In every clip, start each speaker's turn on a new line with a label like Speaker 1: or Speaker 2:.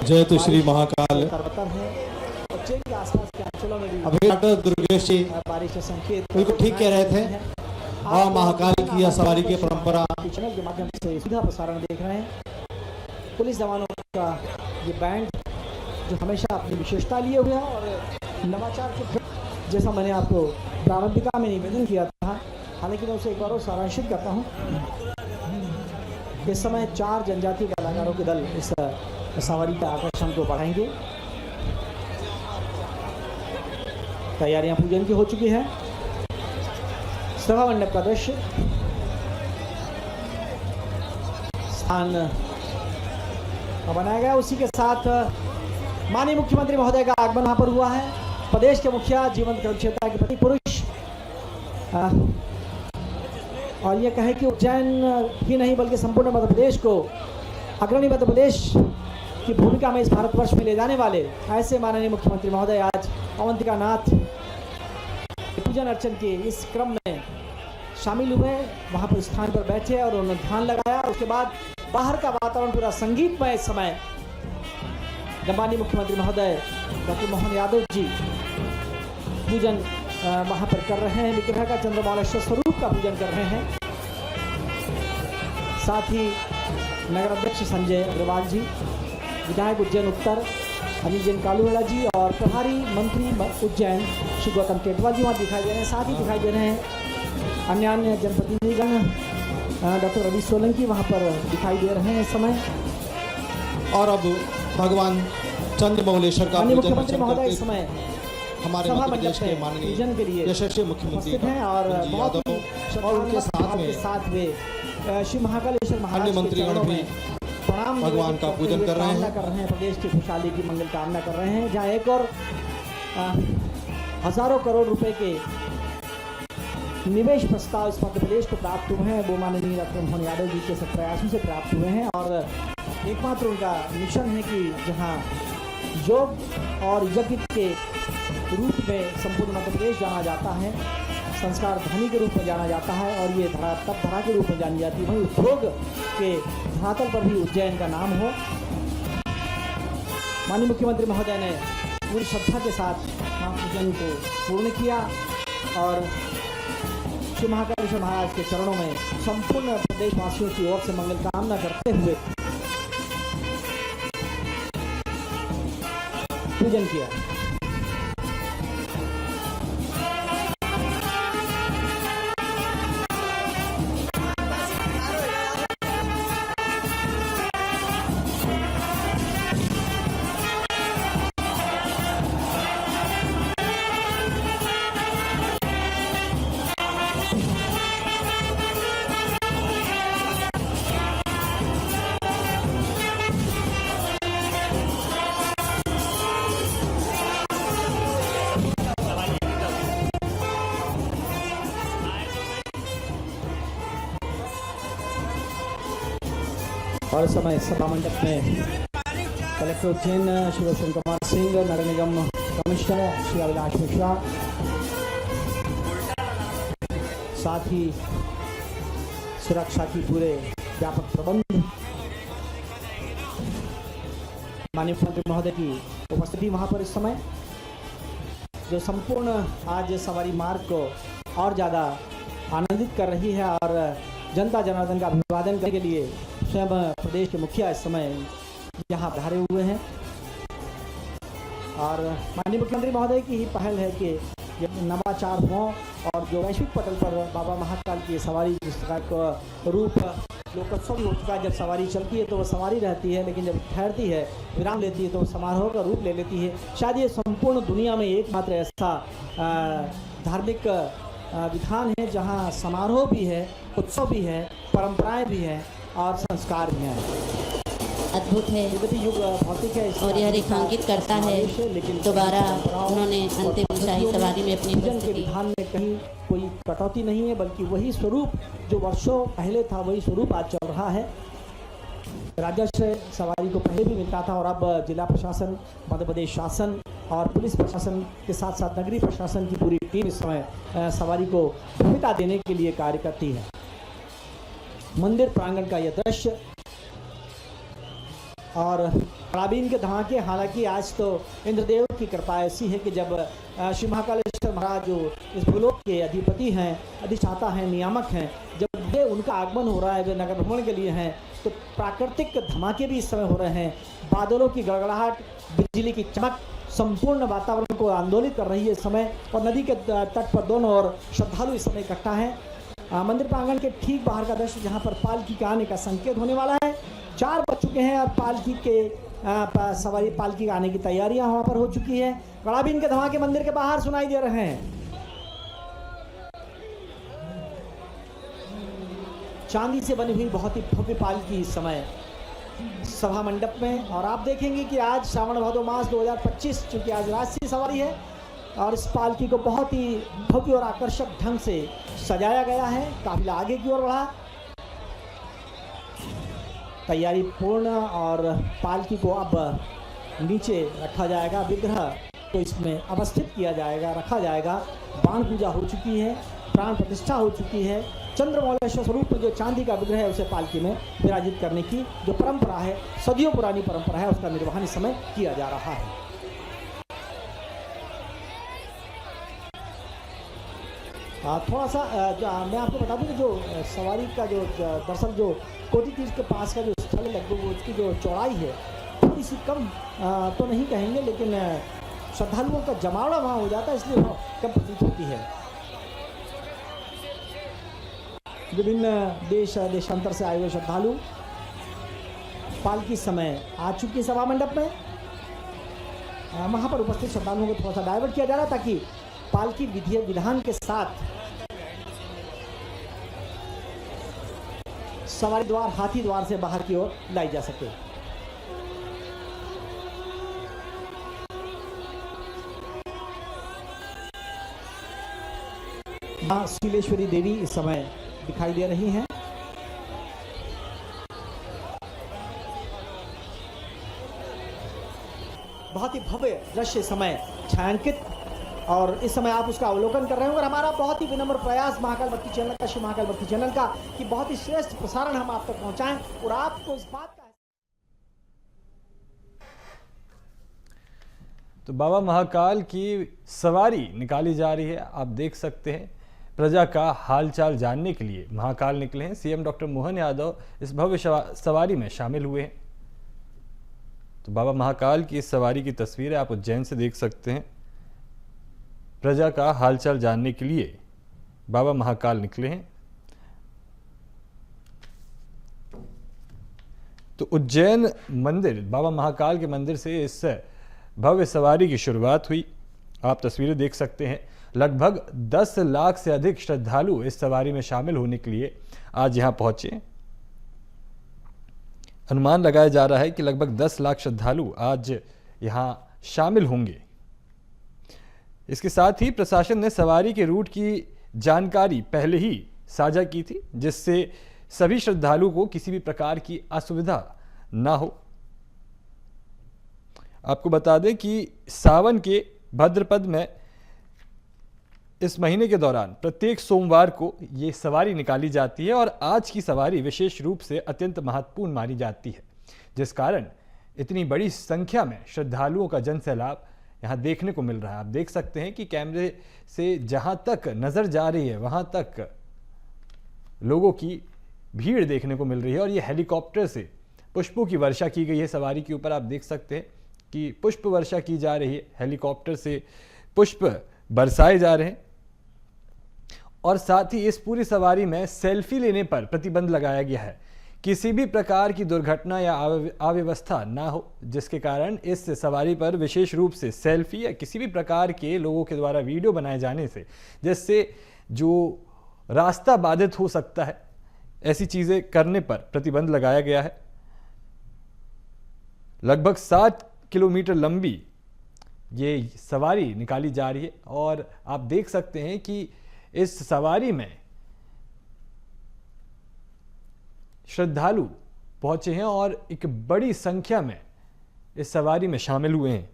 Speaker 1: जय तो श्री महाकाल।
Speaker 2: उज्जैन के आसपास के अंचलों में भी
Speaker 1: अभी डॉक्टर दुर्गेश जी
Speaker 2: बारिश के संकेत
Speaker 1: बिल्कुल ठीक कह रहे थे। हाँ, महाकाल की सवारी की परंपरा
Speaker 2: चैनल के माध्यम से सीधा प्रसारण देख रहे हैं। पुलिस जवानों का ये बैंड जो हमेशा अपनी विशेषता लिए हुए हैं और नवाचार के जैसा मैंने आपको प्रारंभिका में निवेदन किया था, हालांकि मैं उसे एक बार और सारांशित करता हूँ। इस समय 4 जनजातीय कलाकारों के दल इस सवारी का आकर्षण को बढ़ाएंगे। तैयारियां पूजन की हो चुकी है। सभा मंडप का दृश्य स्थान बनाया गया, उसी के साथ माननीय मुख्यमंत्री महोदय का आगमन वहां पर हुआ है। प्रदेश के मुखिया जीवंत कर्मक्षेत्रता के प्रति पुरुष और ये कहे कि उज्जैन ही नहीं बल्कि संपूर्ण मध्य प्रदेश को अग्रणी मध्य प्रदेश की भूमिका में इस भारतवर्ष में ले जाने वाले ऐसे माननीय मुख्यमंत्री महोदय आज अवंतिका नाथ पूजन अर्चन के इस क्रम में शामिल हुए। वहां पर स्थान पर बैठे और उन्होंने ध्यान लगाया। उसके बाद बाहर का वातावरण पूरा संगीतमय इस समय माननीय मुख्यमंत्री महोदय डॉक्टर मोहन यादव जी पूजन वहां पर कर रहे हैं। विग्रह का चंद्रमौलेश्वर स्वरूप का पूजन कर रहे हैं। साथ ही नगर अध्यक्ष संजय अग्रवाल जी, विधायक उज्जैन उत्तर अनिल जैन कालूवाला जी और प्रभारी मंत्री उज्जैन श्री गौतम टेटवाल जी वहाँ दिखाई दे रहे हैं। साथ ही दिखाई दे रहे हैं अन्य जनप्रतिनिधिगण, डॉक्टर रवि सोलंकी वहाँ पर दिखाई दे रहे हैं इस समय।
Speaker 1: और अब भगवान चंद्रमौलेश्वर का
Speaker 2: मुख्यमंत्री महोदय इस समय
Speaker 1: हमारे मध्य प्रदेश के माननीय यशस्वी मुख्यमंत्री
Speaker 2: हैं और
Speaker 1: उनके
Speaker 2: साथ वे श्री महाकालेश्वर महाराज
Speaker 1: मंत्रीगण भी
Speaker 2: प्रणाम
Speaker 1: भगवान का पूजन कर रहे हैं।
Speaker 2: प्रदेश की खुशहाली की मंगल कामना कर रहे हैं। जहाँ एक और हजारों करोड़ रुपए के निवेश प्रस्ताव इस मध्य प्रदेश को प्राप्त हुए हैं, वो माननीय डॉक्टर मोहन यादव जी के सब प्रयासों से प्राप्त हुए हैं। और एकमात्र उनका मिशन है कि जहाँ योग और यज्ञ के रूप में संपूर्ण मध्य प्रदेश जाना जाता है, संस्कार धनी के रूप में जाना जाता है और ये धरा तब धरा के रूप में जानी जाती है, वहीं उद्योग के धरातल पर भी उज्जैन का नाम हो। माननीय मुख्यमंत्री महोदय ने पूरी श्रद्धा के साथ महापूजन को पूर्ण किया और श्री महाकालेश्वर महाराज के चरणों में संपूर्ण प्रदेशवासियों की ओर से मंगल कामना करते हुए पूजन किया। और समय सभा मंडप में कलेक्टर उज्जैन श्री रोशन कुमार सिंह, नगर निगम कमिश्नर श्री अभिलाष मिश्रा, साथ ही सुरक्षा की पूरे व्यापक प्रबंध, माननीय मुख्यमंत्री महोदय की उपस्थिति वहां पर इस समय जो संपूर्ण आज सवारी मार्ग को और ज़्यादा आनंदित कर रही है और जनता जनार्दन का अभिवादन करने के लिए स्वयं प्रदेश के मुखिया इस समय यहाँ पधारे हुए हैं। और माननीय मुख्यमंत्री महोदय की ही पहल है कि नवाचार हो और जो वैश्विक पटल पर बाबा महाकाल की सवारी जिसका रूप लोकोत्सव भी हो चुका है। जब सवारी चलती है तो वो सवारी रहती है, लेकिन जब ठहरती है विराम लेती है तो समारोह का रूप ले लेती है। शायद ये संपूर्ण दुनिया में एकमात्र ऐसा धार्मिक विधान है जहाँ समारोह भी है, उत्सव भी है, परंपराएं भी हैं और संस्कार भी हैं।
Speaker 3: अद्भुत है
Speaker 2: युग भौतिक है
Speaker 3: और यह रेखांकित करता है दोबारा उन्होंने अंतिम शाही सवारी में अपनी
Speaker 2: के विधान में कहीं कोई कटौती नहीं है, बल्कि वही स्वरूप जो वर्षों पहले था वही स्वरूप आज चल रहा है। राजस्व सवारी को पहले भी मिलता था और अब जिला प्रशासन, मध्य प्रदेश शासन और पुलिस प्रशासन के साथ साथ नगरीय प्रशासन की पूरी टीम इस समय सवारी को भूमिका देने के लिए कार्य करती है। मंदिर प्रांगण का यह दृश्य और कड़ाबीन के धमाके, हालांकि आज तो इंद्रदेव की कृपा ऐसी है कि जब श्री महाकालेश्वर महाराज जो इस भूलोक के अधिपति हैं, अधिष्ठाता हैं, नियामक हैं, जब ये उनका आगमन हो रहा है, वे नगर भ्रमण के लिए हैं, तो प्राकृतिक धमाके भी इस समय हो रहे हैं। बादलों की गड़गड़ाहट, बिजली की चमक संपूर्ण वातावरण को आंदोलित कर रही है इस समय। और नदी के तट पर दोनों ओर श्रद्धालु इस समय इकट्ठा हैं। मंदिर प्रांगण के ठीक बाहर का दृश्य, जहाँ पर पालकी के आने का संकेत होने वाला है। 4 बज चुके हैं और पालकी के सवारी पालकी आने की तैयारियां वहां पर हो चुकी है। कड़ाबीन के धमाके मंदिर के बाहर सुनाई दे रहे हैं। चांदी से बनी हुई बहुत ही भव्य पालकी इस समय सभा मंडप में। और आप देखेंगे कि आज श्रावण भादो मास 2025, चूंकि आज राष्ट्रीय सवारी है, और इस पालकी को बहुत ही भव्य और आकर्षक ढंग से सजाया गया है। काफिला आगे की ओर बढ़ा, तैयारी पूर्ण, और पालकी को अब नीचे रखा जाएगा। विग्रह को इसमें अवस्थित किया जाएगा, रखा जाएगा। बाण पूजा हो चुकी है, प्राण प्रतिष्ठा हो चुकी है। चंद्रमौलेश्वर स्वरूप में जो चांदी का विग्रह है, उसे पालकी में विराजित करने की जो परंपरा है, सदियों पुरानी परंपरा है, उसका निर्वहन इस समय किया जा रहा है। थोड़ा सा मैं आपको बता दूं कि जो सवारी का जो दरअसल जो कोटी तीज के पास का जो स्थल है, लगभग उसकी जो चौड़ाई है थोड़ी सी कम तो नहीं कहेंगे, लेकिन श्रद्धालुओं का जमावड़ा वहाँ हो जाता है, इसलिए वहाँ कम प्रतीत होती है। विभिन्न देशांतर से आए हुए श्रद्धालु पालकी समय आ चुकी सभा मंडप में। वहाँ पर उपस्थित श्रद्धालुओं को थोड़ा सा डाइवर्ट किया जा रहा है, ताकि पालकी विधि विधान के साथ सवारी द्वार, हाथी द्वार से बाहर की ओर लाई जा सके। मां शीलेश्वरी देवी इस समय दिखाई दे रही हैं। बहुत ही भव्य दृश्य समय छायांकित, और इस समय आप उसका अवलोकन कर रहे होंगे। और हमारा बहुत ही विनम्र प्रयास महाकाल भक्ति चैनल का, श्री महाकाल भक्ति चैनल का, कि बहुत ही श्रेष्ठ प्रसारण हम आप तक पहुंचाएं, और आपको इस बात का।
Speaker 4: तो बाबा महाकाल की सवारी निकाली जा रही है। आप देख सकते हैं, प्रजा का हालचाल जानने के लिए महाकाल निकले हैं। सीएम डॉक्टर मोहन यादव इस भव्य सवारी में शामिल हुए हैं। तो बाबा महाकाल की इस सवारी की तस्वीरें आप उज्जैन से देख सकते हैं। प्रजा का हालचाल जानने के लिए बाबा महाकाल निकले हैं। तो उज्जैन मंदिर, बाबा महाकाल के मंदिर से इस भव्य सवारी की शुरुआत हुई। आप तस्वीरें देख सकते हैं। लगभग 10 लाख से अधिक श्रद्धालु इस सवारी में शामिल होने के लिए आज यहां पहुंचे। अनुमान लगाया जा रहा है कि लगभग 10 लाख श्रद्धालु आज यहां शामिल होंगे। इसके साथ ही प्रशासन ने सवारी के रूट की जानकारी पहले ही साझा की थी, जिससे सभी श्रद्धालुओं को किसी भी प्रकार की असुविधा ना हो। आपको बता दें कि सावन के भाद्रपद में इस महीने के दौरान प्रत्येक सोमवार को ये सवारी निकाली जाती है, और आज की सवारी विशेष रूप से अत्यंत महत्वपूर्ण मानी जाती है, जिस कारण इतनी बड़ी संख्या में श्रद्धालुओं का जन सैलाब यहाँ देखने को मिल रहा है। आप देख सकते हैं कि कैमरे से जहाँ तक नज़र जा रही है वहाँ तक लोगों की भीड़ देखने को मिल रही है। और ये हेलीकॉप्टर से पुष्पों की वर्षा की गई है सवारी के ऊपर। आप देख सकते हैं कि पुष्प वर्षा की जा रही है, हेलीकॉप्टर से पुष्प बरसाए जा रहे हैं। और साथ ही इस पूरी सवारी में सेल्फी लेने पर प्रतिबंध लगाया गया है। किसी भी प्रकार की दुर्घटना या अव्यवस्था ना हो, जिसके कारण इस सवारी पर विशेष रूप से सेल्फी या किसी भी प्रकार के लोगों के द्वारा वीडियो बनाए जाने से, जिससे जो रास्ता बाधित हो सकता है, ऐसी चीज़ें करने पर प्रतिबंध लगाया गया है। लगभग 7 किलोमीटर लंबी ये सवारी निकाली जा रही है, और आप देख सकते हैं कि इस सवारी में श्रद्धालु पहुंचे हैं और एक बड़ी संख्या में इस सवारी में शामिल हुए हैं।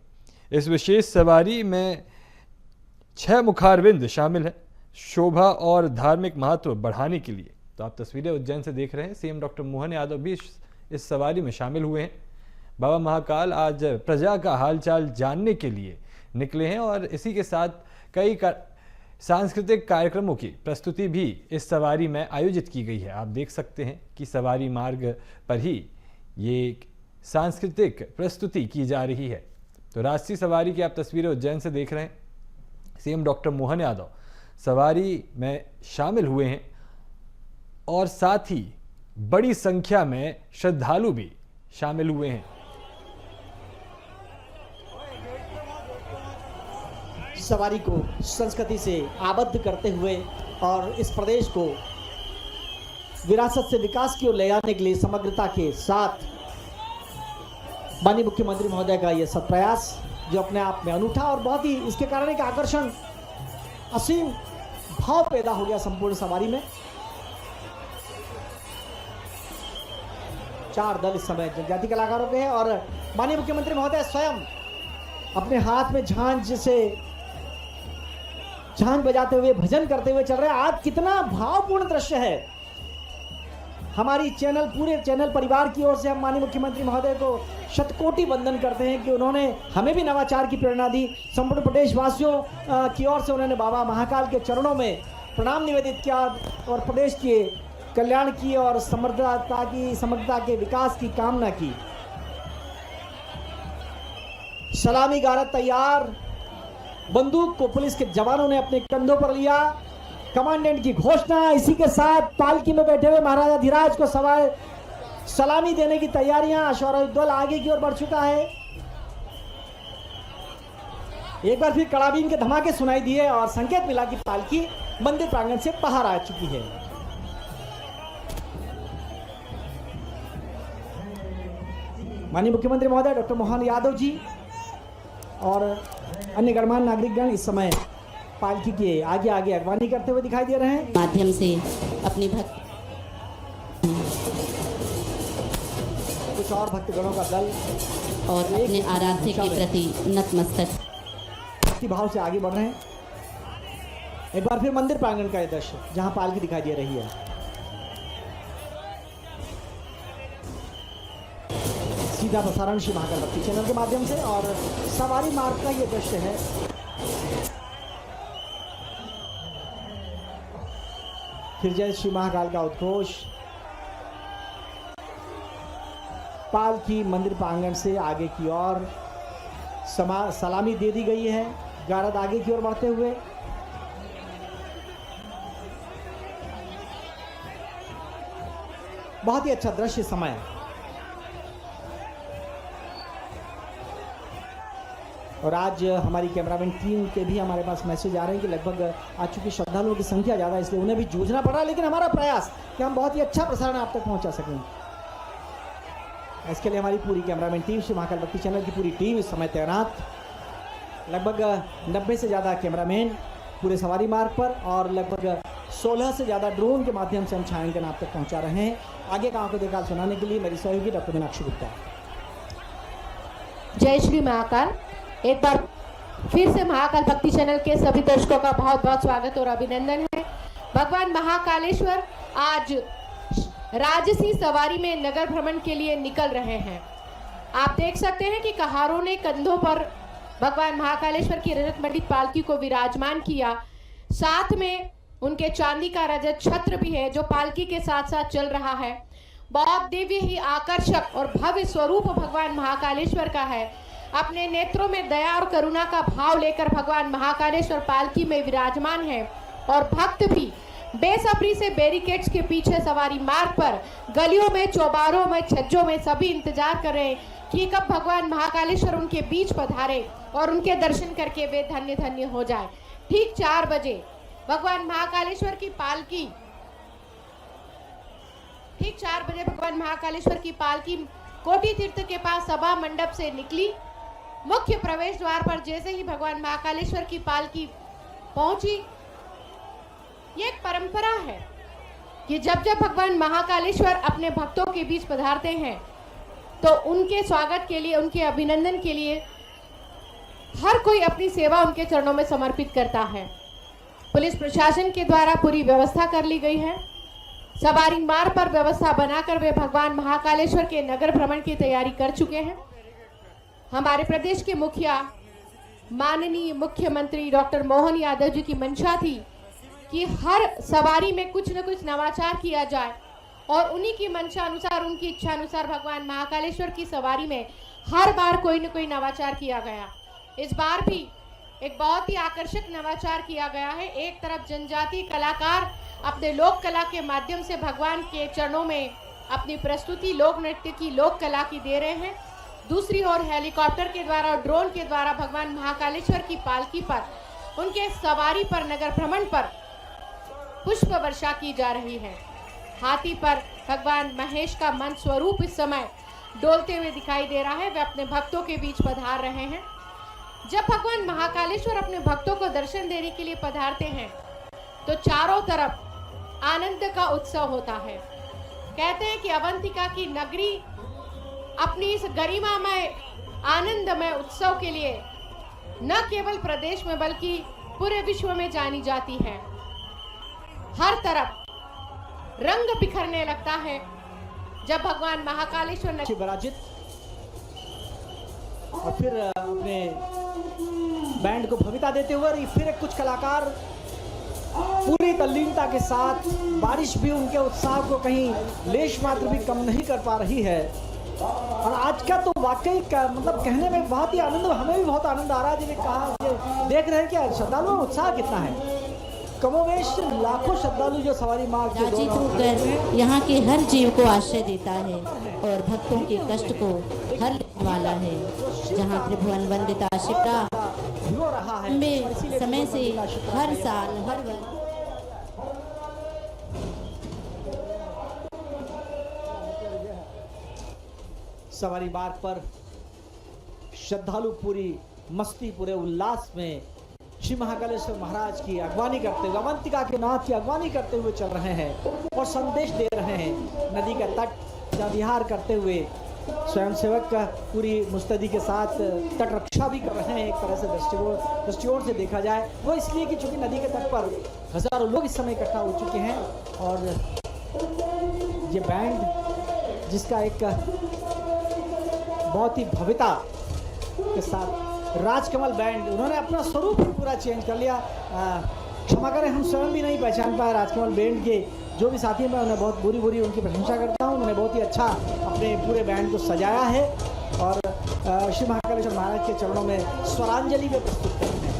Speaker 4: इस विशेष सवारी में 6 मुखारविंद शामिल हैं, शोभा और धार्मिक महत्व बढ़ाने के लिए। तो आप तस्वीरें उज्जैन से देख रहे हैं। सीएम डॉक्टर मोहन यादव भी इस सवारी में शामिल हुए हैं। बाबा महाकाल आज प्रजा का हालचाल जानने के लिए निकले हैं और इसी के साथ कई सांस्कृतिक कार्यक्रमों की प्रस्तुति भी इस सवारी में आयोजित की गई है। आप देख सकते हैं कि सवारी मार्ग पर ही ये सांस्कृतिक प्रस्तुति की जा रही है। तो राष्ट्रीय सवारी की आप तस्वीरें उज्जैन से देख रहे हैं। सीएम डॉक्टर मोहन यादव सवारी में शामिल हुए हैं और साथ ही बड़ी संख्या में श्रद्धालु भी शामिल हुए हैं।
Speaker 2: सवारी को संस्कृति से आबद्ध करते हुए और इस प्रदेश को विरासत से विकास की ओर ले जाने के लिए समग्रता के साथ माननीय मुख्यमंत्री महोदय का यह सत्प्रयास जो अपने आप में अनूठा और बहुत ही इसके कारण एक आकर्षण असीम भाव पैदा हो गया संपूर्ण सवारी में। 4 दल इस समय जनजाति कलाकारों के हैं और माननीय मुख्यमंत्री महोदय स्वयं अपने हाथ में झांझ बजाते हुए भजन करते हुए चल रहे हैं। आज कितना भावपूर्ण दृश्य है। हमारी पूरे चैनल परिवार की ओर से हम माननीय मुख्यमंत्री महोदय को शतकोटि वंदन करते हैं कि उन्होंने हमें भी नवाचार की प्रेरणा दी। संपूर्ण प्रदेशवासियों की ओर से उन्होंने बाबा महाकाल के चरणों में प्रणाम निवेदित किया और प्रदेश के कल्याण की और समग्रता के विकास की कामना की। सलामी गारद तैयार, बंदूक को पुलिस के जवानों ने अपने कंधों पर लिया। कमांडेंट की घोषणा, इसी के साथ पालकी में बैठे हुए महाराजा धीराज को सलामी देने की तैयारियां। अश्वारोही दल आगे की ओर बढ़ चुका है। एक बार फिर कड़ाबीन के धमाके सुनाई दिए और संकेत मिला कि पालकी मंदिर प्रांगण से बाहर आ चुकी है। माननीय मुख्यमंत्री महोदय डॉक्टर मोहन यादव जी और अन्य गणमान्य नागरिकगण इस समय पालकी के आगे आगे अगवानी करते हुए दिखाई दे रहे हैं।
Speaker 3: माध्यम से अपनी
Speaker 2: कुछ और भक्तगणों का दल
Speaker 3: और अपने आराध्य के प्रति नतमस्तक
Speaker 2: भक्ति भाव से आगे बढ़ रहे हैं। एक बार फिर मंदिर प्रांगण का यह दृश्य जहां पालकी दिखाई दे रही है। सीधा प्रसारण श्री महाकाल भक्ति चैनल के माध्यम से और सवारी मार्ग का ये दृश्य है। फिर जय श्री महाकाल का उद्घोष। पालकी मंदिर प्रांगण से आगे की ओर सलामी दे दी गई है। गारद आगे की ओर बढ़ते हुए बहुत ही अच्छा दृश्य समय। और आज हमारी कैमरामैन टीम के भी हमारे पास मैसेज आ रहे हैं कि लगभग आज चूंकि श्रद्धालुओं की संख्या ज़्यादा है इसलिए उन्हें भी जूझना पड़ रहा है, लेकिन हमारा प्रयास कि हम बहुत ही अच्छा प्रसारण आप तक पहुंचा सकें। इसके लिए हमारी पूरी कैमरामैन टीम श्री महाकाल भक्ति चैनल की पूरी टीम इस समय तैनात। लगभग 90 से ज़्यादा कैमरामैन पूरे सवारी मार्ग पर और लगभग 16 से ज़्यादा ड्रोन के माध्यम से हम छायांकन आप तक पहुँचा रहे हैं। आगे का आंखों देखभाल सुनाने के लिए मेरी सहयोगी डॉक्टर मीनाक्षी गुप्ता।
Speaker 5: जय श्री महाकाल। एक बार फिर से महाकाल भक्ति चैनल के सभी दर्शकों का बहुत बहुत स्वागत और अभिनंदन है। भगवान महाकालेश्वर आज राजसी सवारी में नगर भ्रमण के लिए निकल रहे हैं। आप देख सकते हैं कि कहारों ने कंधों पर भगवान महाकालेश्वर की रजत मंडित पालकी को विराजमान किया। साथ में उनके चांदी का रजत छत्र भी है जो पालकी के साथ साथ चल रहा है। बहुत दिव्य ही आकर्षक और भव्य स्वरूप भगवान महाकालेश्वर का है। अपने नेत्रों में दया और करुणा का भाव लेकर भगवान महाकालेश्वर पालकी में विराजमान है और भक्त भी बेसब्री से बैरिकेड्स के पीछे सवारी मार्ग पर गलियों में, चौबारों में, छज्जों में सभी इंतजार कर रहे हैं कि कब भगवान महाकालेश्वर उनके बीच पधारे और उनके दर्शन करके वे धन्य धन्य हो जाए। ठीक 4 बजे भगवान महाकालेश्वर की पालकी कोटि तीर्थ के पास सभा मंडप से निकली। मुख्य प्रवेश द्वार पर जैसे ही भगवान महाकालेश्वर की पालकी पहुंची, ये एक परंपरा है कि जब जब भगवान महाकालेश्वर अपने भक्तों के बीच पधारते हैं तो उनके स्वागत के लिए, उनके अभिनंदन के लिए हर कोई अपनी सेवा उनके चरणों में समर्पित करता है। पुलिस प्रशासन के द्वारा पूरी व्यवस्था कर ली गई है। सवारी मार्ग पर व्यवस्था बनाकर वे भगवान महाकालेश्वर के नगर भ्रमण की तैयारी कर चुके हैं। हमारे प्रदेश के मुखिया माननीय मुख्यमंत्री डॉक्टर मोहन यादव जी की मंशा थी कि हर सवारी में कुछ न कुछ नवाचार किया जाए और उन्हीं की मंशा अनुसार, उनकी इच्छा अनुसार भगवान महाकालेश्वर की सवारी में हर बार कोई न कोई नवाचार किया गया। इस बार भी एक बहुत ही आकर्षक नवाचार किया गया है। एक तरफ जनजातीय कलाकार अपने लोक कला के माध्यम से भगवान के चरणों में अपनी प्रस्तुति लोक नृत्य की, लोक कला की दे रहे हैं। दूसरी ओर हेलीकॉप्टर के द्वारा और ड्रोन के द्वारा भगवान महाकालेश्वर की पालकी पर, उनके सवारी पर, नगर भ्रमण पर पुष्प वर्षा की जा रही है। हाथी पर भगवान महेश का मन स्वरूप इस समय डोलते हुए दिखाई दे रहा है। वे अपने भक्तों के बीच पधार रहे हैं। जब भगवान महाकालेश्वर अपने भक्तों को दर्शन देने के लिए पधारते हैं तो चारों तरफ आनंद का उत्सव होता है। कहते हैं कि अवंतिका की नगरी अपनी इस गरिमामय आनंदमय उत्सव के लिए न केवल प्रदेश में बल्कि पूरे विश्व में जानी जाती है। हर तरफ रंग बिखरने लगता है जब भगवान महाकालेश्वर
Speaker 2: विराजित और फिर अपने बैंड को भव्यता देते हुए फिर कुछ कलाकार पूरी तल्लीनता के साथ, बारिश भी उनके उत्साह को कहीं लेश मात्र भी कम नहीं कर पा रही है। और आज का तो वाकई का मतलब कहने में बहुत ही आनंद, हमें भी बहुत आनंद आ रहा है। जिन्हें कहा देख रहे हैं कि श्रद्धालुओं में उत्साह कितना है। कमोवेश लाखों श्रद्धालु जो सवारी मार्ग के
Speaker 3: राजी होकर यहाँ के हर जीव को आश्रय देता है और भक्तों के कष्ट को हर लेने वाला है। जहाँ त्रिभुवन वंदिता शिप्रा
Speaker 2: हो रहा है
Speaker 3: लंबे समय से हर साल हर वर्ष
Speaker 2: सवारी मार्ग पर श्रद्धालु पूरी मस्ती, पूरे उल्लास में श्री महाकालेश्वर महाराज की अगवानी करते हुए, अवंतिका के नाथ की अगवानी करते हुए चल रहे हैं और संदेश दे रहे हैं। नदी का तट का विहार करते हुए स्वयंसेवक का पूरी मुस्तैदी के साथ तट रक्षा भी कर रहे हैं। एक तरह से दृष्टिकोण से देखा जाए वो इसलिए कि चूंकि नदी के तट पर हजारों लोग इस समय इकट्ठा हो चुके हैं और ये बैंड जिसका एक बहुत ही भव्यता के साथ राजकमल बैंड, उन्होंने अपना स्वरूप ही पूरा चेंज कर लिया। क्षमा करें, हम स्वयं भी नहीं पहचान पाए राजकमल बैंड के जो भी साथी हैं। मैं उन्हें बहुत बुरी उनकी प्रशंसा करता हूँ। उन्होंने बहुत ही अच्छा अपने पूरे बैंड को सजाया है और श्री महाकालेश्वर महाराज के चरणों में स्वरांजलि में प्रस्तुत करते हैं।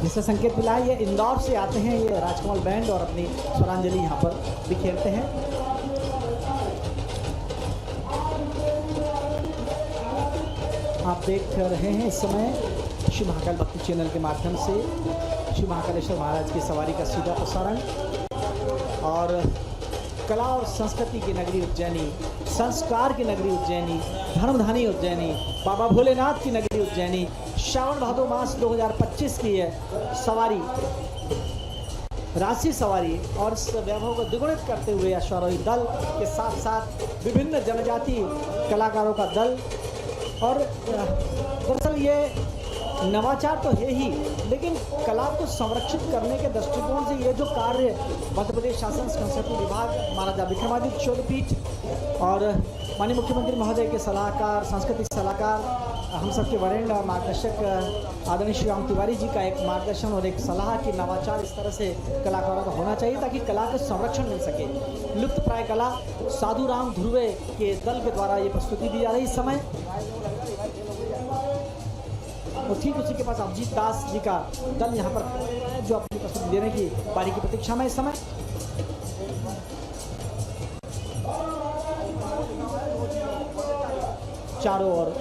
Speaker 2: जिससे संकेत मिला है ये इंदौर से आते हैं ये राजकमल बैंड और अपनी स्वरांजलि यहाँ पर बिखेरते हैं। आप देख रहे हैं इस समय श्री महाकाल भक्ति चैनल के माध्यम से श्री महाकालेश्वर महाराज की सवारी का सीधा प्रसारण और कला और संस्कृति की नगरी उज्जैनी, संस्कार की नगरी उज्जैनी, धर्मधानी उज्जैनी, बाबा भोलेनाथ की नगरी उज्जैनी, श्रावण भादो मास 2025 की है सवारी, राशि सवारी और इस वैभव को द्विगुणित करते हुए अश्वारोही दल के साथ साथ विभिन्न जनजाति कलाकारों का दल। और दरअसल ये नवाचार तो है ही, लेकिन कला को संरक्षित करने के दृष्टिकोण से ये जो कार्य मध्य प्रदेश शासन संस्कृति विभाग, महाराजा विक्रमादित्य शोधपीठ और माननीय मुख्यमंत्री महोदय के सलाहकार, सांस्कृतिक सलाहकार, हम सबके वरेण्य और मार्गदर्शक आदरणीय श्री राम तिवारी जी का एक मार्गदर्शन और एक सलाह की नवाचार इस तरह से कलाकारों का होना चाहिए ताकि कला का संरक्षण मिल सके। लुप्त प्राय कला साधु राम ध्रुवे के दल के द्वारा ये प्रस्तुति दी जा रही इस समय। और ठीक उसी के पास अभिजीत दास जी का दल यहाँ पर जो अपनी प्रस्तुति देने की बारी की प्रतीक्षा में इस समय। चारों ओर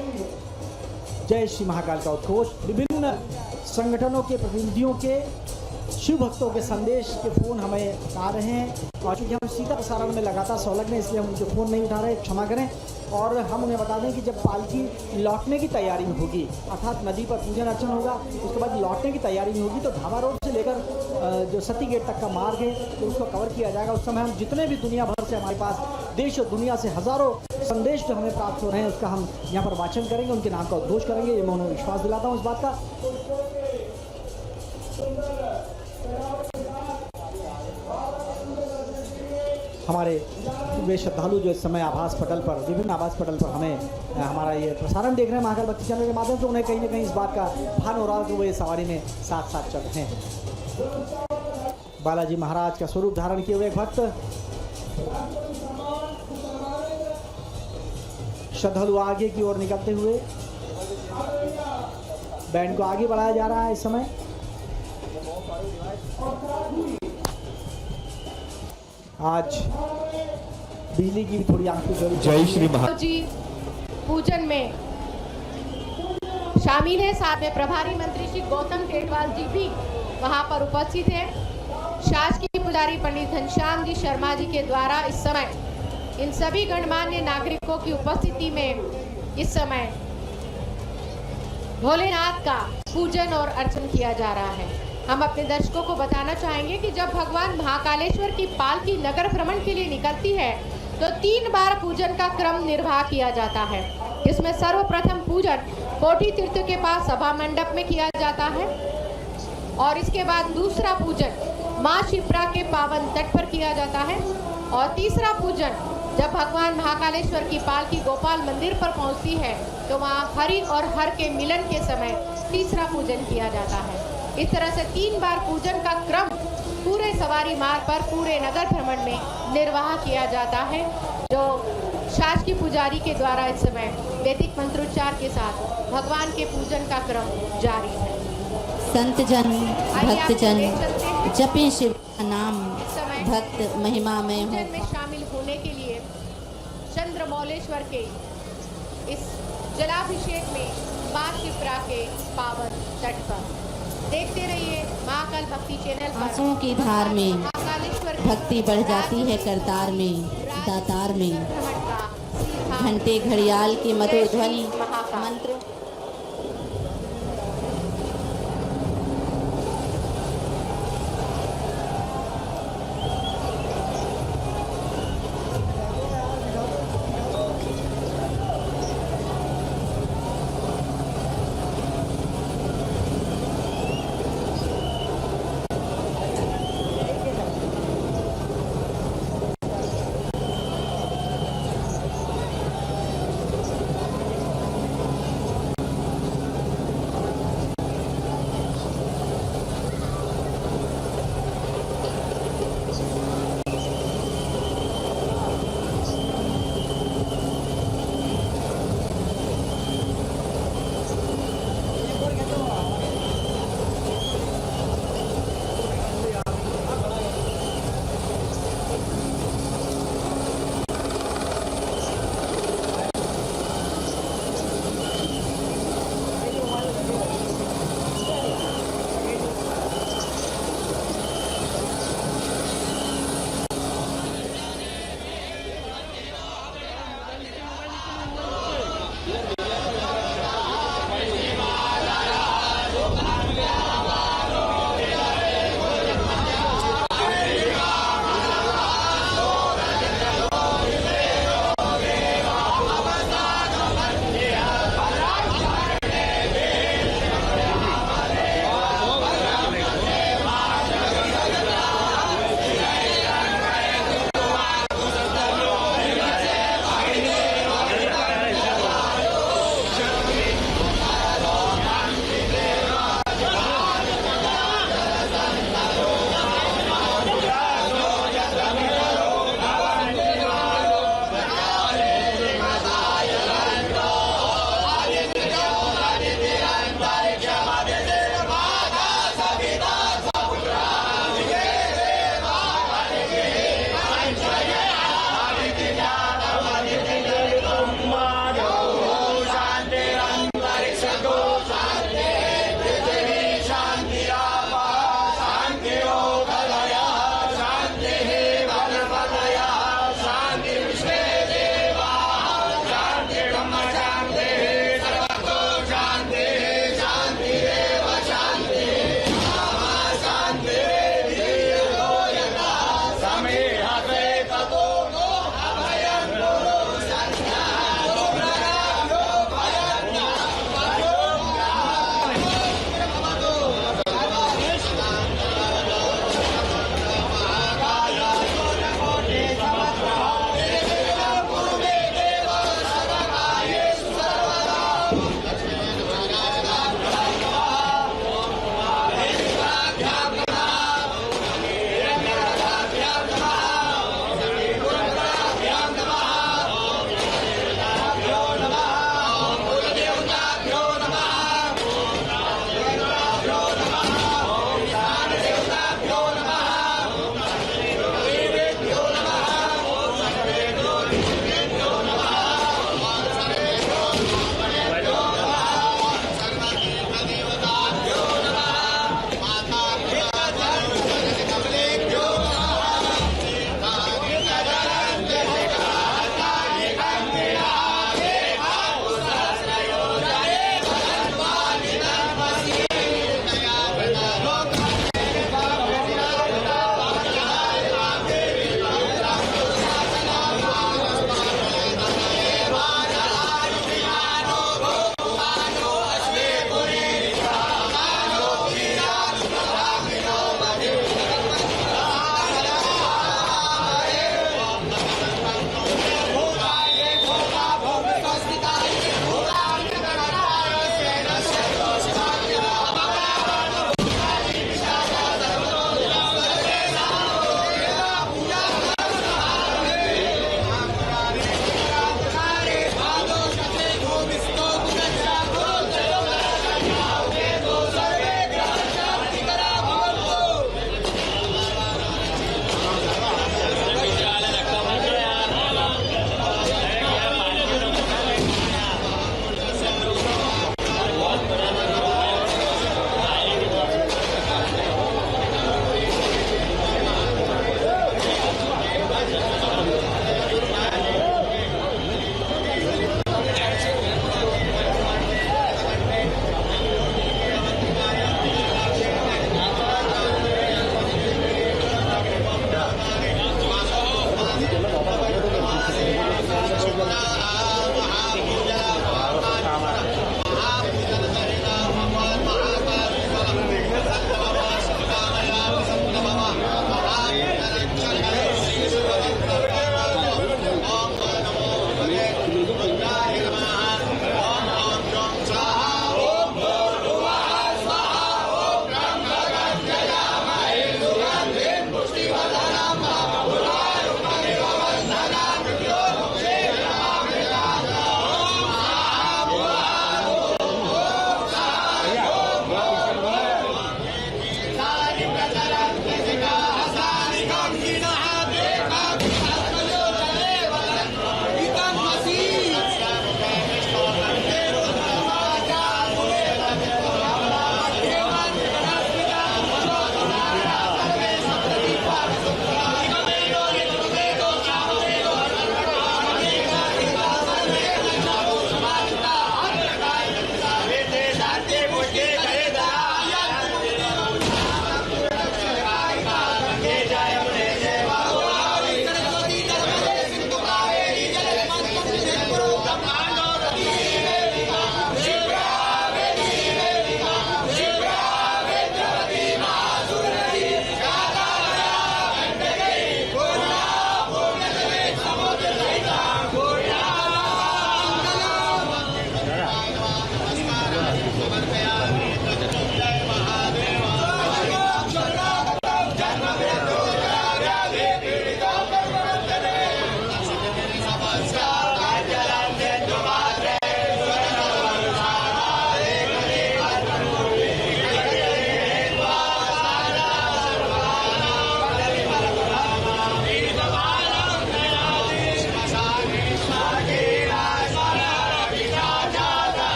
Speaker 2: जय श्री महाकाल का उद्घोष, विभिन्न संगठनों के प्रतिनिधियों के, शिव भक्तों के संदेश के फ़ोन हमें आ रहे हैं और चूँकि हम सीधा प्रसारण में लगातार संलग्न हैं इसलिए हम उनके फ़ोन नहीं उठा रहे, क्षमा करें। और हम उन्हें बता दें कि जब पालकी लौटने की तैयारी में होगी, अर्थात नदी पर पूजन अर्चन होगा, उसके बाद लौटने की तैयारी में होगी तो धावा रोड से लेकर जो सती गेट तक का मार्ग है तो उसको कवर किया जाएगा। उस समय हम जितने भी दुनिया भर से हमारे पास देश और दुनिया से हज़ारों संदेश जो हमें प्राप्त हो रहे हैं उसका हम यहाँ पर वाचन करेंगे, उनके नाम का उद्घोष करेंगे। ये मैं उन्हें विश्वास दिलाता हूँ इस बात का। हमारे वे श्रद्धालु जो इस समय आभास पटल पर, विभिन्न आभास पटल पर हमें हमारा ये प्रसारण देख रहे हैं महाकाल भक्ति चैनल के माध्यम से, उन्हें कहीं ना कहीं इस बात का भान हो रहा है कि वो ये सवारी में साथ साथ चल रहे हैं। बालाजी महाराज का स्वरूप धारण किए हुए एक भक्त श्रद्धालु आगे की ओर निकलते हुए, बैंड को आगे बढ़ाया जा रहा है इस समय। आज बिजली की भी थोड़ी आंखें
Speaker 1: जय श्री महा
Speaker 5: जी पूजन में शामिल है। साथ में प्रभारी मंत्री श्री गौतम टेटवाल जी भी वहां पर उपस्थित हैं। शासकीय पुजारी पंडित घनश्याम जी शर्मा जी के द्वारा इस समय इन सभी गणमान्य नागरिकों की उपस्थिति में इस समय भोलेनाथ का पूजन और अर्चन किया जा रहा है। हम अपने दर्शकों को बताना चाहेंगे कि जब भगवान महाकालेश्वर की पालकी नगर भ्रमण के लिए निकलती है तो 3 बार पूजन का क्रम निर्वाह किया जाता है। इसमें सर्वप्रथम पूजन कोटि तीर्थ के पास सभा मंडप में किया जाता है और इसके बाद दूसरा पूजन मां शिप्रा के पावन तट पर किया जाता है और तीसरा पूजन जब भगवान महाकालेश्वर की पालकी गोपाल मंदिर पर पहुंचती है तो वहां हरि और हर के मिलन के समय तीसरा पूजन किया जाता है। इस तरह से 3 बार पूजन का क्रम पूरे सवारी मार्ग पर पूरे नगर भ्रमण में निर्वाह किया जाता है, जो शासकीय पुजारी के द्वारा इस समय वैदिक मंत्रोच्चार के साथ भगवान के पूजन का क्रम जारी है।
Speaker 3: संत जन भक्त जन जपे शिव का नाम, भक्त महिमा में हो।
Speaker 5: पूजन में शामिल होने के लिए चंद्रमौलेश्वर के इस जलाभिषेक में मां शिप्रा के पावन तट पर देखते रहिए महाकाल भक्ति चैनल पर।
Speaker 3: आंसुओं की धार में
Speaker 5: महाकालेश्वर
Speaker 3: भक्ति बढ़ जाती है करतार में, दातार में।
Speaker 5: भ्रमण का सीधा
Speaker 3: घंटे घड़ियाल की मधुर ध्वनि
Speaker 5: महाकाल।
Speaker 3: मंत्र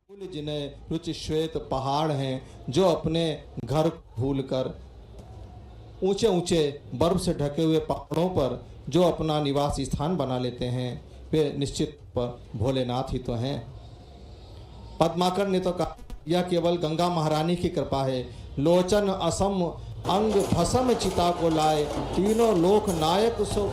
Speaker 1: फूल जिन्हें रुचि श्वेत पहाड़ हैं, जो अपने घर भूलकर ऊंचे ऊंचे बर्फ से ढके हुए पहाड़ों पर जो अपना निवास स्थान बना लेते हैं, वे निश्चित पर भोलेनाथ ही तो हैं। पद्माकर ने तो कहा, यह केवल गंगा महारानी की कृपा है। लोचन असम अंग भसम चिता को लाए, तीनों लोक नायक सो।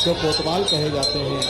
Speaker 1: जो कोतवाल कहे जाते हैं।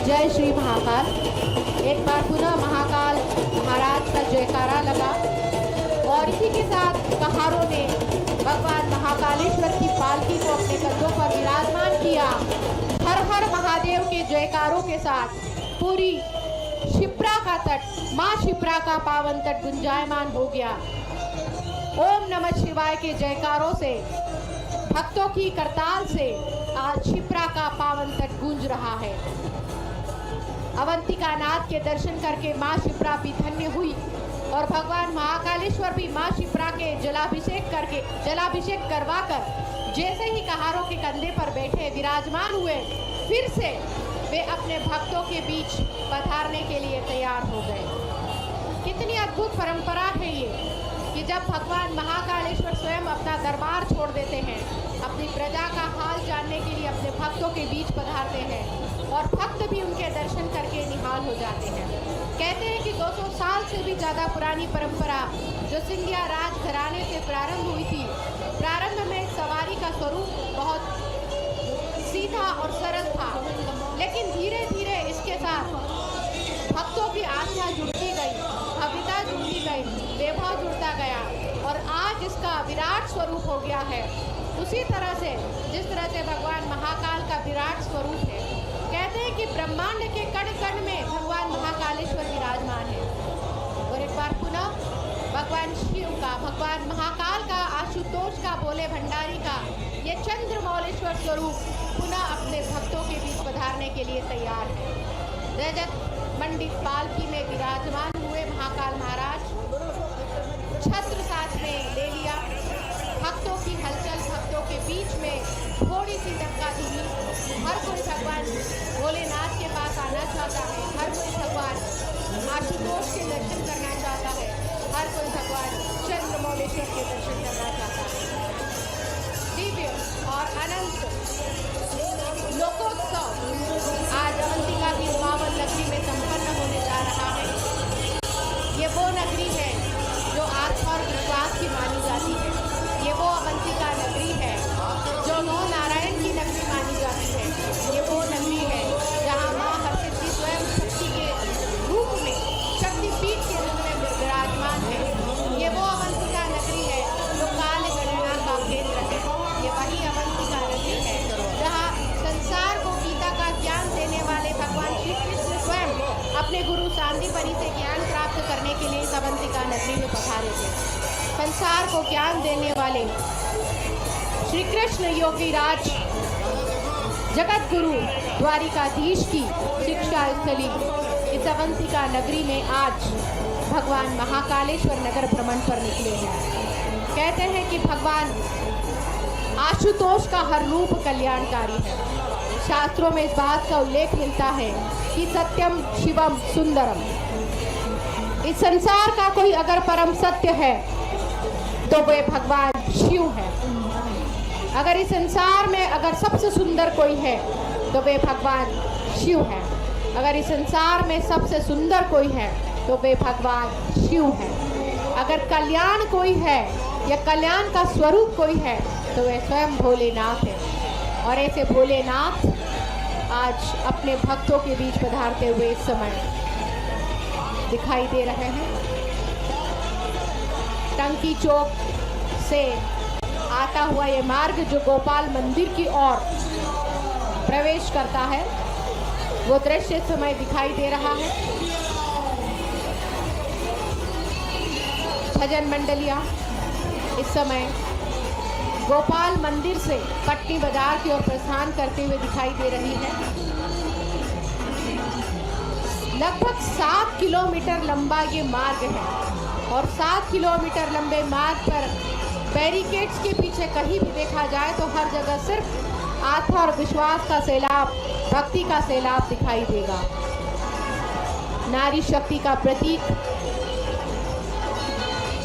Speaker 5: जय श्री महाकाल। एक बार पुनः महाकाल महाराज का जयकारा लगा और इसी के साथ कहारों ने भगवान महाकालेश्वर की पालकी को अपने कंधों पर विराजमान किया। हर हर महादेव के जयकारों के साथ पूरी शिप्रा का तट, माँ शिप्रा का पावन तट गुंजायमान हो गया। ओम नमः शिवाय के जयकारों से, भक्तों की करताल से आज शिप्रा का पावन तट गूंज रहा है। अवंतिका नाथ के दर्शन करके माँ शिप्रा भी धन्य हुई और भगवान महाकालेश्वर भी माँ शिप्रा के जलाभिषेक करवाकर जैसे ही कहारों के कंधे पर बैठे विराजमान हुए, फिर से वे अपने भक्तों के बीच पधारने के लिए तैयार हो गए। कितनी अद्भुत परंपरा है ये कि जब भगवान महाकालेश्वर स्वयं अपना दरबार छोड़ देते हैं, अपनी प्रजा का हाल जानने के लिए अपने भक्तों के बीच पधारते हैं और भक्त भी उनके दर्शन करके निहाल हो जाते हैं। कहते हैं कि 200 साल से भी ज़्यादा पुरानी परंपरा जो सिंधिया राज घराने से प्रारंभ हुई थी, प्रारंभ में सवारी का स्वरूप बहुत सीधा और सरल था, लेकिन धीरे धीरे इसके साथ भक्तों की आस्था जुड़ती गई, भव्यता जुड़ती गई, वैभव जुड़ता गया और आज इसका विराट स्वरूप हो गया है। उसी तरह से जिस तरह से भगवान महाकाल का विराट स्वरूप है, कहते हैं कि ब्रह्मांड के कण कण में भगवान महाकालेश्वर विराजमान है। और एक बार पुनः भगवान शिव का, भगवान महाकाल का, आशुतोष का, भोले भंडारी का ये चंद्रमौलेश्वर स्वरूप पुनः अपने भक्तों के बीच पधारने के लिए तैयार है। रजत मंडित पालकी में विराजमान हुए महाकाल महाराज छत्र साथ में ले लिया। भक्तों की हलचल, भक्तों के बीच में थोड़ी सी धक्का धूमी। हर कोई भगवान भोलेनाथ के पास आना चाहता है, हर कोई भगवान आशुतोष के दर्शन करना चाहता है, हर कोई भगवान चंद्रमौलेश्वर के दर्शन करना चाहता है। दिव्य और अनंत लोकोत्सव आज अवंतिका की पावन नगरी में संपन्न होने जा रहा है। ये वो नगरी है जो आस्था और विश्वास की मानी जाती है। ये वो अवंतिका नगरी है जो नौ नारायण की नगरी मानी जाती है। ये वो नगरी है जहाँ माँ हरसिद्धि स्वयं शक्ति के रूप में, शक्तिपीठ के रूप में विराजमान है। ये वो अवंतिका नगरी है जो काल गणना का केंद्र है। ये वही अवंतिका नगरी है जहाँ संसार को गीता का ज्ञान देने वाले भगवान श्री कृष्ण स्वयं अपने गुरु सांदीपनि से ज्ञान प्राप्त करने के लिए इस अवंतिका नगरी में पधारे थे। संसार को ज्ञान देने वाले श्री कृष्ण योगीराज जगत गुरु द्वारिकाधीश की शिक्षा स्थली इस अवंतिका नगरी में आज भगवान महाकालेश्वर नगर भ्रमण पर निकले हैं। कहते हैं कि भगवान आशुतोष का हर रूप कल्याणकारी है। शास्त्रों में इस बात का उल्लेख मिलता है कि सत्यम शिवम सुंदरम। इस संसार का कोई अगर परम सत्य है तो वे भगवान शिव है। अगर इस संसार में अगर सबसे सुंदर कोई है तो वे भगवान शिव है। अगर इस संसार में सबसे सुंदर कोई है तो वे भगवान शिव है। अगर कल्याण कोई है या कल्याण का स्वरूप कोई है तो वे स्वयं भोलेनाथ है। और ऐसे भोलेनाथ आज अपने भक्तों के बीच पधारते हुए इस समय दिखाई दे रहे हैं। टंकी चौक से आता हुआ ये मार्ग जो गोपाल मंदिर की ओर प्रवेश करता है, वो दृश्य इस समय दिखाई दे रहा है। भजन मंडलियां इस समय गोपाल मंदिर से पट्टी बाजार की ओर प्रस्थान करते हुए दिखाई दे रही है। लगभग 7 किलोमीटर लंबा ये मार्ग है और 7 किलोमीटर लंबे मार्ग पर बैरिकेड्स के पीछे कहीं भी देखा जाए तो हर जगह सिर्फ आस्था और विश्वास का सैलाब, भक्ति का सैलाब दिखाई देगा। नारी शक्ति का प्रतीक,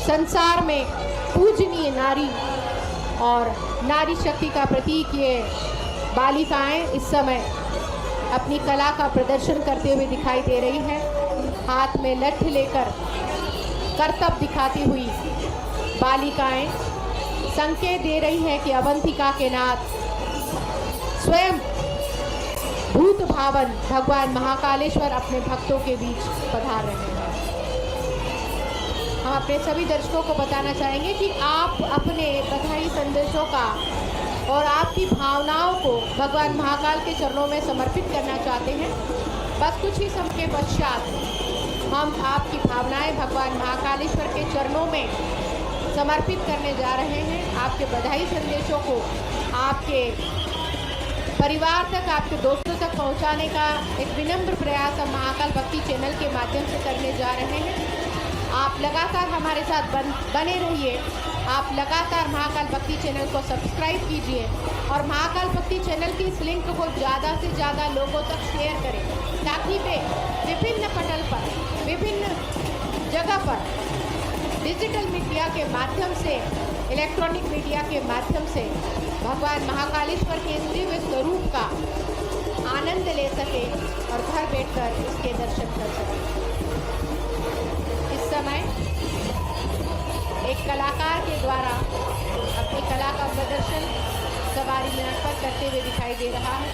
Speaker 5: संसार में पूजनीय नारी और नारी शक्ति का प्रतीक ये बालिकाएं इस समय अपनी कला का प्रदर्शन करते हुए दिखाई दे रही है। हाथ में लठ लेकर करतब दिखाती हुई बालिकाएं संकेत दे रही है कि अवंतिका के नाथ स्वयं भूत अद्भुत भावन भगवान महाकालेश्वर अपने भक्तों के बीच पधार रहे हैं। हम अपने सभी दर्शकों को बताना चाहेंगे कि आप अपने बधाई संदेशों का और आपकी भावनाओं को भगवान महाकाल के चरणों में समर्पित करना चाहते हैं। बस कुछ ही समय के पश्चात हम आपकी भावनाएं भगवान महाकालेश्वर के चरणों में समर्पित करने जा रहे हैं। आपके बधाई संदेशों को आपके परिवार तक, आपके दोस्तों तक पहुंचाने का एक विनम्र प्रयास हम महाकाल भक्ति चैनल के माध्यम से करने जा रहे हैं। आप लगातार हमारे साथ बने रहिए। आप लगातार महाकाल भक्ति चैनल को सब्सक्राइब कीजिए और महाकाल भक्ति चैनल की इस लिंक को ज़्यादा से ज़्यादा लोगों तक शेयर करें, ताकि वे विभिन्न पटल पर, विभिन्न जगह पर डिजिटल मीडिया के माध्यम से, इलेक्ट्रॉनिक मीडिया के माध्यम से भगवान महाकालेश्वर के इस दिव्य स्वरूप का आनंद ले सके और घर बैठकर इसके दर्शन कर सके। इस समय एक कलाकार के द्वारा अपनी कला का प्रदर्शन सवारी मिनट पर करते हुए दिखाई दे रहा है।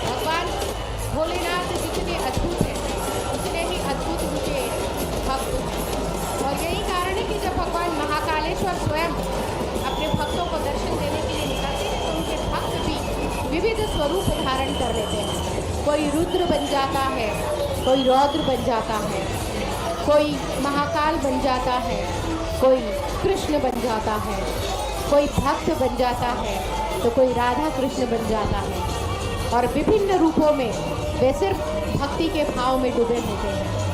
Speaker 5: भगवान भोलेनाथ जितने अद्भुत हैं, उतने ही अद्भुत उनके भक्त, और यही कारण है कि जब भगवान महाकालेश्वर स्वयं अपने भक्तों को दर्शन देने के लिए निकलते हैं तो उनके भक्त भी विविध स्वरूप धारण कर लेते हैं। कोई रुद्र बन जाता है, कोई रौद्र बन जाता है, कोई महाकाल बन जाता है, कोई कृष्ण बन जाता है, कोई भक्त बन जाता है, तो कोई राधा कृष्ण बन जाता है, और विभिन्न रूपों में वे सिर्फ भक्ति के भाव में डूबे होते हैं।